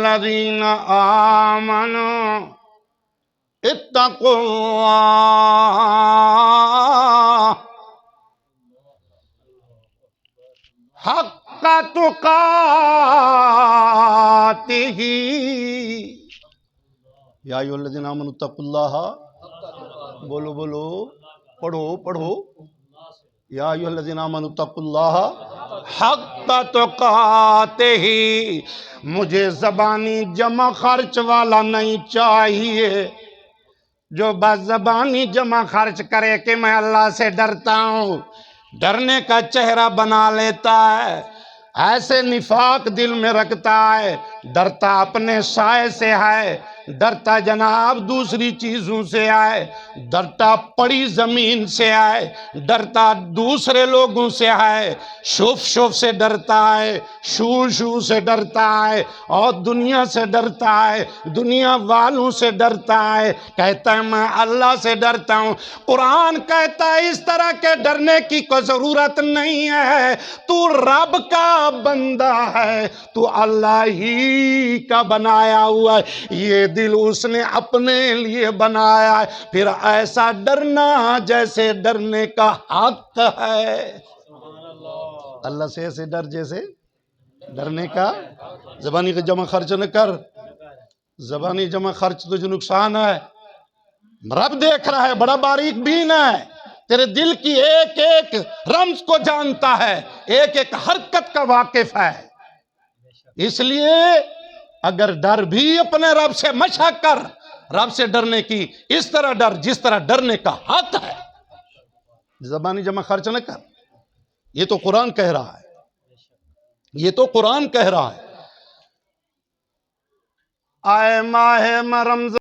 الذین آمنوا اتقوا اللہ حق تقاتہ یا ایھا الذین آمنوا اتقوا اللہ بولو بولو پڑھو پڑھو یا ایھا الذین آمنوا اتقوا اللہ حق تقاتہ مجھے زبانی جمع خرچ والا نہیں چاہیے جو بس زبانی جمع خرچ کرے کہ میں اللہ سے ڈرتا ہوں ڈرنے کا چہرہ بنا لیتا ہے ایسے نفاق دل میں رکھتا ہے ڈرتا اپنے سائے سے ہے ڈرتا جناب دوسری چیزوں سے ہے ڈرتا پڑی زمین سے ہے ڈرتا دوسرے لوگوں سے ہے شوف شوف سے ڈرتا ہے شو شو سے ڈرتا ہے اور دنیا سے ڈرتا ہے دنیا والوں سے ڈرتا ہے کہتا ہے میں اللہ سے ڈرتا ہوں قرآن کہتا ہے اس طرح کے ڈرنے کی کوئی ضرورت نہیں ہے تو رب کا بندہ ہے تو اللہ ہی کا بنایا ہوا ہے یہ دل اس نے اپنے لیے بنایا ہے پھر ایسا ڈرنا جیسے ڈرنے کا حق ہے اللہ سے ایسے ڈر جیسے ڈرنے کا زبانی کا جمع خرچ نہ کر زبانی جمع خرچ تو جو نقصان ہے رب دیکھ رہا ہے بڑا باریک بین ہے تیرے دل کی ایک ایک رمز کو جانتا ہے ایک ایک حرکت کا واقف ہے اس لیے اگر ڈر بھی اپنے رب سے مشق کر رب سے ڈرنے کی اس طرح ڈر جس طرح ڈرنے کا حق ہے زبانی جمع خرچ نہ کر یہ تو قرآن کہہ رہا ہے یہ تو قرآن کہہ رہا ہے آئے ماہ رمضان